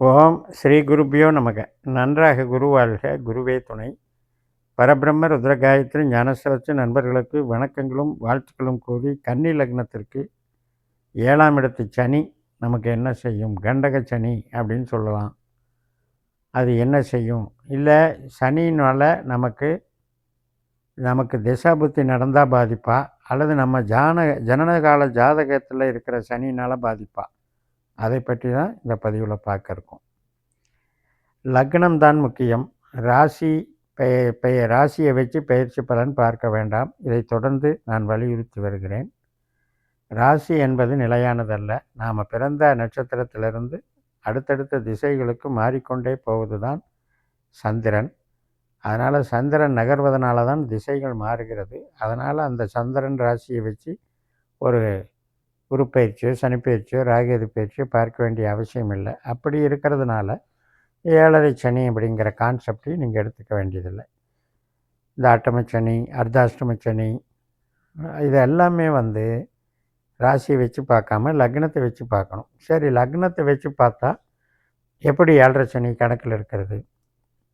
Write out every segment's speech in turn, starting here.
ஓம் ஸ்ரீ குருபியோ நமக. நன்றாக குருவாழ்க, குருவே துணை. பரபிரம்ம ருத்ர காயத்ரி ஞானசரத்து நண்பர்களுக்கு வணக்கங்களும் வாழ்த்துக்களும் கூறி, கன்னி லக்னத்திற்கு 7ஆம் இடத்து சனி நமக்கு என்ன செய்யும்? கண்டக சனி அப்படின்னு சொல்லலாம். அது என்ன செய்யும்? இல்லை சனியினால் நமக்கு திசாபுத்தி நடந்தால் பாதிப்பா, அல்லது நம்ம ஜனனகால ஜாதகத்தில் இருக்கிற சனினால் பாதிப்பா? அதை பற்றி தான் இந்த பதிவில் பார்க்க இருக்கோம். லக்னம் தான் முக்கியம். ராசி ராசியை வச்சு பயிற்சி பலன் பார்க்க வேண்டாம். இதை தொடர்ந்து நான் வலியுறுத்தி வருகிறேன். ராசி என்பது நிலையானதல்ல. நாம் பிறந்த நட்சத்திரத்திலிருந்து அடுத்தடுத்த திசைகளுக்கு மாறிக்கொண்டே போவது தான் சந்திரன். அதனால் சந்திரன் நகர்வதனால தான் திசைகள் மாறுகிறது. அதனால் அந்த சந்திரன் ராசியை வச்சு ஒரு குரு பயிற்சியோ சனிப்பயிற்சியோ ராகேது பயிற்சியோ பார்க்க வேண்டிய அவசியம் இல்லை. அப்படி இருக்கிறதுனால 7.5 சனி அப்படிங்கிற கான்செப்டையும் நீங்கள் எடுத்துக்க வேண்டியதில்லை. இந்த அட்டமச்சனி, அர்த்தாஷ்டமச்சனி, இது எல்லாமே ராசியை வச்சு பார்க்காம லக்னத்தை வச்சு பார்க்கணும். சரி, லக்னத்தை வச்சு பார்த்தா எப்படி 7.5 சனி கணக்கில் இருக்கிறது?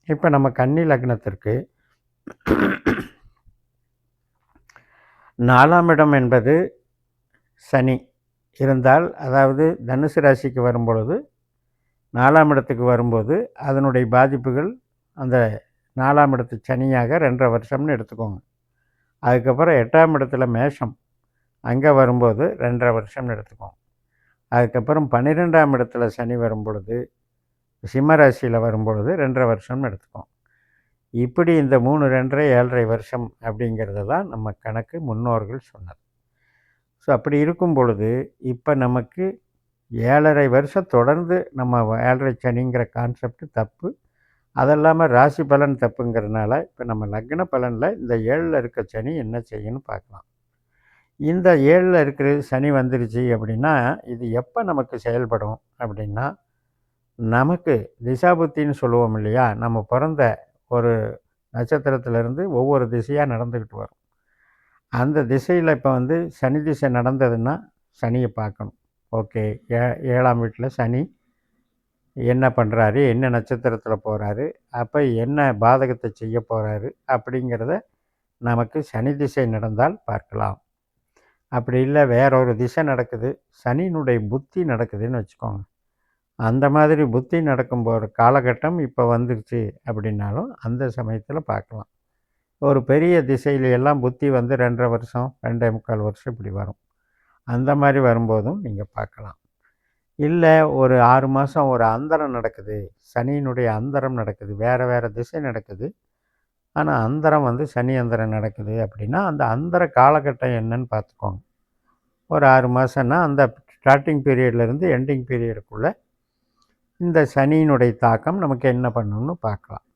இப்போ நம்ம கன்னி லக்னத்திற்கு 4ஆம் இடம் என்பது சனி இருந்தால், அதாவது தனுசு ராசிக்கு வரும்பொழுது 4ஆம் இடத்துக்கு வரும்போது அதனுடைய பாதிப்புகள் அந்த 4ஆம் இடத்து சனியாக 2.5 வருஷம்னு எடுத்துக்கோங்க. அதுக்கப்புறம் 8ஆம் இடத்துல மேஷம் அங்கே வரும்போது 2.5 வருஷம்னு எடுத்துக்கோங்க. அதுக்கப்புறம் 12ஆம் இடத்துல சனி வரும்பொழுது சிம்ம ராசியில் வரும்பொழுது 2.5 வருஷம்னு எடுத்துக்கோங்க. இப்படி இந்த 3, 2.5, 7.5 வருஷம் அப்படிங்கிறது தான் நம்ம கணக்கு முன்னோர்கள் சொன்னது. ஸோ அப்படி இருக்கும் பொழுது இப்போ நமக்கு 7.5 வருஷம் தொடர்ந்து நம்ம 7.5 சனிங்கிற கான்செப்ட் தப்பு. அதெல்லாமல் ராசி பலன் தப்புங்கிறதுனால இப்போ நம்ம லக்ன பலனில் இந்த 7ல் இருக்க சனி என்ன செய்யணும்னு பார்க்கலாம். இந்த 7ல் இருக்கிற சனி வந்துருச்சு அப்படின்னா இது எப்போ நமக்கு செயல்படும் அப்படின்னா, நமக்கு திசாபுத்தின்னு சொல்லுவோம் இல்லையா, நம்ம பிறந்த ஒரு நட்சத்திரத்திலேருந்து ஒவ்வொரு திசையாக நடந்துக்கிட்டு வரும். அந்த திசையில் இப்போ சனி திசை நடந்ததுன்னா சனியை பார்க்கணும். ஓகே, 7ஆம் வீட்டில் சனி என்ன பண்ணுறாரு, என்ன நட்சத்திரத்தில் போகிறாரு, அப்போ என்ன பாதகத்தை செய்ய போகிறாரு அப்படிங்கிறத நமக்கு சனி திசை நடந்தால் பார்க்கலாம். அப்படி இல்லை வேறொரு திசை நடக்குது, சனியினுடைய புத்தி நடக்குதுன்னு வச்சுக்கோங்க. அந்த மாதிரி புத்தி நடக்கும் போகிற காலகட்டம் இப்போ வந்துருச்சு அப்படின்னாலும் அந்த சமயத்தில் பார்க்கலாம். ஒரு பெரிய திசையில எல்லாம் புத்தி 2.5 வருஷம் 2.25 வருஷம் இப்படி வரும். அந்த மாதிரி வரும்போதும் நீங்கள் பார்க்கலாம். இல்லை ஒரு 6 மாதம் ஒரு அந்தரம் நடக்குது, சனியினுடைய அந்தரம் நடக்குது, வேறு திசை நடக்குது, ஆனால் அந்தரம் சனி அந்தரம் நடக்குது அப்படின்னா அந்த அந்தர காலகட்டம் என்னன்னு பார்த்துக்கோங்க. ஒரு 6 மாதம்னா அந்த ஸ்டார்டிங் பீரியட்லேருந்து எண்டிங் பீரியடுக்குள்ளே இந்த சனியினுடைய தாக்கம் நமக்கு என்ன பண்ணணும்னு பார்க்கலாம்.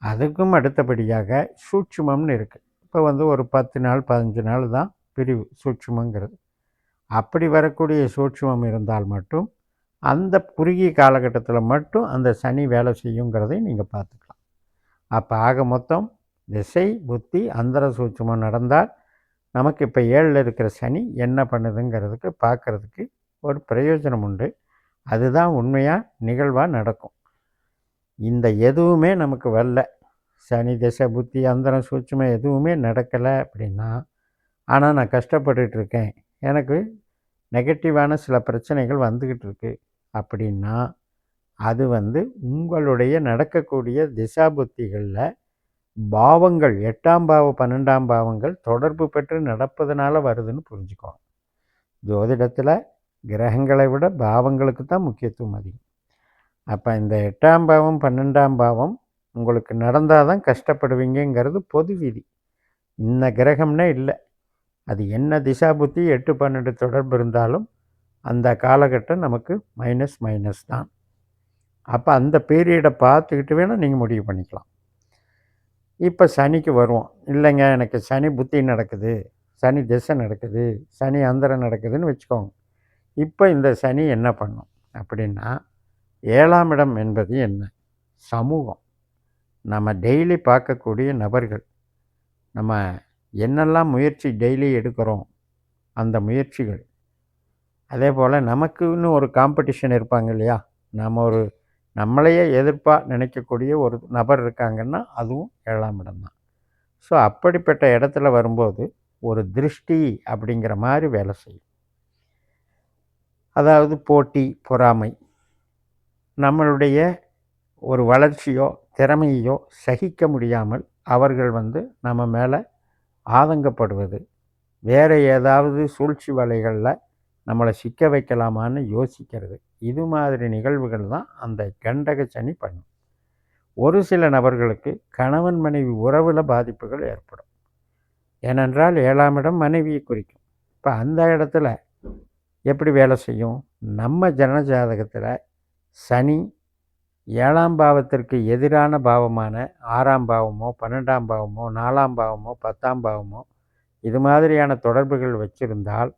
அதுக்கும் அடுத்தபடியாக சூட்சுமம்னு இருக்குது. இப்போ ஒரு 10 நாள் 15 நாள் தான் பிரிவு சூட்சுமங்கிறது. அப்படி வரக்கூடிய சூட்சுமம் இருந்தால் மட்டும் அந்த குறுகிய காலகட்டத்தில் மட்டும் அந்த சனி வேலை செய்யுங்கிறதை நீங்கள் பார்த்துக்கலாம். அப்போ ஆக மொத்தம் திசை புத்தி அந்தர சூட்சுமம் நடந்தால் நமக்கு இப்போ 7ல் இருக்கிற சனி என்ன பண்ணுதுங்கிறதுக்கு பார்க்குறதுக்கு ஒரு பிரயோஜனம் உண்டு. அதுதான் உண்மையாக நிகழ்வாக நடக்கும். இந்த எதுவுமே நமக்கு வரல, சனி திசை புத்தி அந்தரம் சூட்சுமம் எதுவுமே நடக்கலை அப்படின்னா, ஆனால் நான் கஷ்டப்பட்டுட்ருக்கேன், எனக்கு நெகட்டிவான சில பிரச்சனைகள் வந்துக்கிட்டு இருக்கு அப்படின்னா, அது உங்களுடைய நடக்கக்கூடிய திசாபுத்திகளில் பாவங்கள் 8ஆம் பாவம் 12ஆம் பாவங்கள் தொடர்பு பெற்று நடப்பதனால வருதுன்னு புரிஞ்சுக்கோங்க. ஜோதிடத்தில் கிரகங்களை விட பாவங்களுக்கு தான் முக்கியத்துவம் அதிகம். அப்போ இந்த 8ஆம் பாவம் 12ஆம் பாவம் உங்களுக்கு நடந்தால் தான் கஷ்டப்படுவீங்கிறது பொது விதி. இந்த கிரகம்னே இல்லை, அது என்ன திசா புத்தி 8, 12 தொடர்பு இருந்தாலும் அந்த காலகட்டம் நமக்கு மைனஸ் தான். அப்போ அந்த பீரியடை பார்த்துக்கிட்டு வேணால் நீங்கள் முடிவு பண்ணிக்கலாம். இப்போ சனிக்கு வருவோம். இல்லைங்க எனக்கு சனி புத்தி நடக்குது, சனி திசை நடக்குது, சனி அந்தரம் நடக்குதுன்னு வச்சுக்கோங்க. இப்போ இந்த சனி என்ன பண்ணும் அப்படின்னா, 7ஆம் இடம் என்பது என்ன? சமூகம். நம்ம டெய்லி பார்க்கக்கூடிய நபர்கள், நம்ம என்னெல்லாம் முயற்சி டெய்லி எடுக்கிறோம் அந்த முயற்சிகள். அதே போல் நமக்குன்னு ஒரு காம்படிஷன் இருப்பாங்க இல்லையா, நம்ம ஒரு நம்மளையே எதிர்ப்பாக நினைக்கக்கூடிய ஒரு நபர் இருக்காங்கன்னா அதுவும் 7ஆம் இடம் தான். ஸோ அப்படிப்பட்ட இடத்துல வரும்போது ஒரு திருஷ்டி அப்படிங்கிற மாதிரி வேலை செய்யும். அதாவது போட்டி, பொறாமை, நம்மளுடைய ஒரு வளர்ச்சியோ திறமையோ சகிக்க முடியாமல் அவர்கள் நம்ம மேலே ஆதங்கப்படுவது, வேறு ஏதாவது சூழ்ச்சி வலைகளில் நம்மளை சிக்க வைக்கலாமான்னு யோசிக்கிறது, இது மாதிரி நிகழ்வுகள் தான் அந்த கண்டக சனி பண்ணும். ஒரு சில நபர்களுக்கு கணவன் மனைவி உறவில் பாதிப்புகள் ஏற்படும். ஏனென்றால் 7ஆம் இடம் மனைவியை குறிக்கும். இப்போ அந்த இடத்துல எப்படி வேலை செய்யும்? நம்ம ஜன ஜாதகத்தில் சனி 7ஆம் பாவத்திற்கு எதிரான பாவமான 6ஆம் பாவமோ 12ஆம் பாவமோ 4ஆம் பாவமோ 10ஆம் பாவமோ இது மாதிரியான தொடர்புகள் வச்சுருந்தால்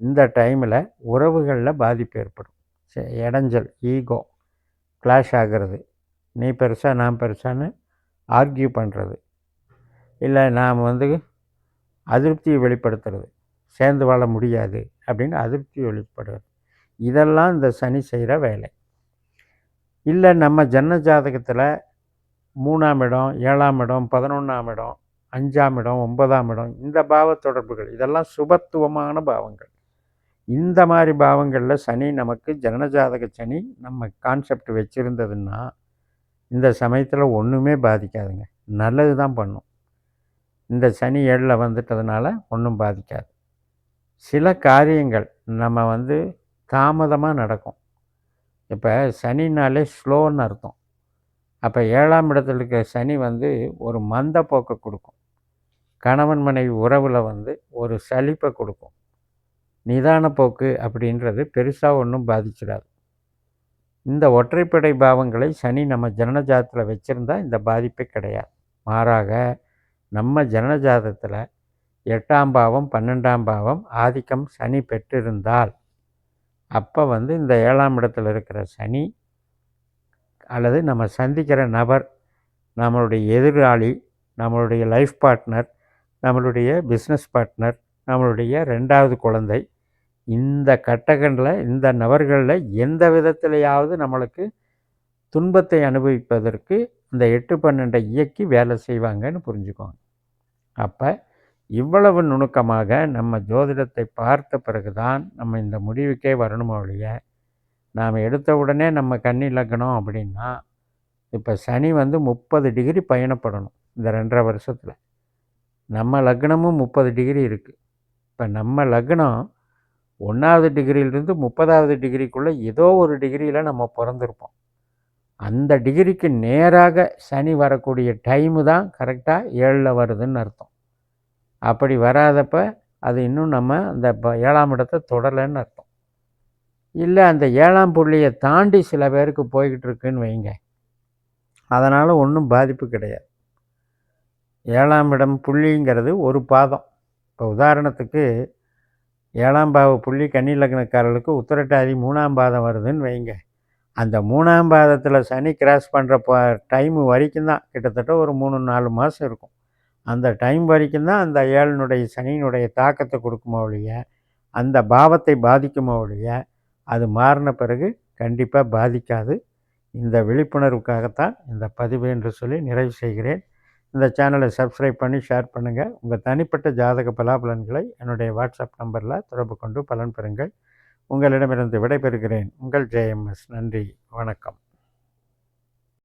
இந்த டைமில் உறவுகளில் பாதிப்பு ஏற்படும். இடைஞ்சல், ஈகோ கிளாஷ் ஆகிறது, நீ பெருசா நான் பெருசான்னு ஆர்கியூ பண்ணுறது, இல்லை நாம் அதிருப்தியை வெளிப்படுத்துறது, சேர்ந்து வாழ முடியாது அப்படின்னு அதிருப்தி வெளிப்படுறது, இதெல்லாம் இந்த சனி செய்கிற வேலை. இல்லை நம்ம ஜன்ம ஜாதகத்தில் 3ஆம் இடம் 7ஆம் இடம் 11ஆம் இடம் 5ஆம் இடம் 9ஆம் இடம் இந்த பாவ தொடர்புகள் இதெல்லாம் சுபத்துவமான பாவங்கள். இந்த மாதிரி பாவங்களில் சனி நமக்கு ஜனன ஜாதக சனி நம்ம கான்செப்ட் வச்சுருந்ததுன்னா இந்த சமயத்தில் ஒன்றுமே பாதிக்காதுங்க, நல்லது தான் பண்ணும். இந்த சனி 7ல் வந்துட்டதுனால ஒன்றும் பாதிக்காது. சில காரியங்கள் நம்ம தாமதமாக நடக்கும். இப்போ சனினாலே ஸ்லோன்னு அர்த்தம். அப்போ 7ஆம் இடத்துல இருக்கிற சனி ஒரு மந்த போக்கை கொடுக்கும். கணவன் மனைவி உறவில் ஒரு சலிப்பை கொடுக்கும். நிதான போக்கு அப்படின்றது பெருசாக ஒன்றும் பாதிச்சிடாது. இந்த ஒற்றைப்படை பாவங்களை சனி நம்ம ஜனனஜாதத்தில் வச்சுருந்தா இந்த பாதிப்பே கிடையாது. மாறாக நம்ம ஜனனஜாதத்தில் 8ஆம் பாவம் 12ஆம் பாவம் ஆதிக்கம் சனி பெற்றிருந்தால் அப்போ இந்த 7ஆம் இடத்துல இருக்கிற சனி அல்லது நம்ம சந்திக்கிற நபர், நம்மளுடைய எதிராளி, நம்மளுடைய லைஃப் பார்ட்னர், நம்மளுடைய பிஸ்னஸ் பார்ட்னர், நம்மளுடைய 2வது குழந்தை, இந்த கட்டங்களில் இந்த நபர்களில் எந்த விதத்திலையாவது நம்மளுக்கு துன்பத்தை அனுபவிப்பதற்கு இந்த 8-12 இயக்கி வேலை செய்வாங்கன்னு புரிஞ்சுக்கோங்க. அப்போ இவ்வளவு நுணுக்கமாக நம்ம ஜோதிடத்தை பார்த்த பிறகுதான் நம்ம இந்த முடிவுக்கே வரணுமோ ஒழிய, நாம் எடுத்த உடனே நம்ம கன்னி லக்னம் அப்படின்னா இப்போ சனி 30 டிகிரி பயணப்படணும் இந்த 2.5 வருஷத்தில். நம்ம லக்னமும் 30 டிகிரி இருக்குது. இப்போ நம்ம லக்னம் 1வது டிகிரியிலிருந்து 30வது டிகிரிக்குள்ளே ஏதோ ஒரு டிகிரியில் நம்ம பிறந்திருப்போம். அந்த டிகிரிக்கு நேராக சனி வரக்கூடிய டைமு தான் கரெக்டாக 7ல் வருதுன்னு அர்த்தம். அப்படி வராதப்ப அது இன்னும் நம்ம அந்த 7ஆம் இடத்தை தொடலைன்னு அர்த்தம். இல்லை அந்த 7ஆம் புள்ளியை தாண்டி சில பேருக்கு போய்கிட்டு இருக்குன்னு வைங்க, அதனால் ஒன்றும் பாதிப்பு கிடையாது. 7ஆம் இடம் புள்ளிங்கிறது ஒரு பாதம். இப்போ உதாரணத்துக்கு 7ஆம் பாவ புள்ளி கன்னி லக்னக்காரர்களுக்கு உத்திரட்டாதி 3ஆம் பாதம் வருதுன்னு வைங்க, அந்த 3ஆம் பாதத்தில் சனி கிராஸ் பண்ணுற டைமு வரைக்கும் தான், கிட்டத்தட்ட ஒரு 3-4 மாதம் இருக்கும். அந்த டைம் வரைக்கும் தான் அந்த 7னுடைய சனியினுடைய தாக்கத்தை கொடுக்குமோ ஒழிய, அந்த பாவத்தை பாதிக்குமோ ஒழிய, அது மாறின பிறகு கண்டிப்பாக பாதிக்காது. இந்த விழிப்புணர்வுக்காகத்தான் இந்த பதிவு என்று சொல்லி நிறைவு செய்கிறேன். இந்த சேனலை சப்ஸ்கிரைப் பண்ணி ஷேர் பண்ணுங்கள். உங்கள் தனிப்பட்ட ஜாதக பலாபலன்களை என்னுடைய வாட்ஸ்அப் நம்பரில் தொடர்பு கொண்டு பலன் பெறுங்கள். உங்களிடமிருந்து விடைபெறுகிறேன். உங்கள் JMS. நன்றி, வணக்கம்.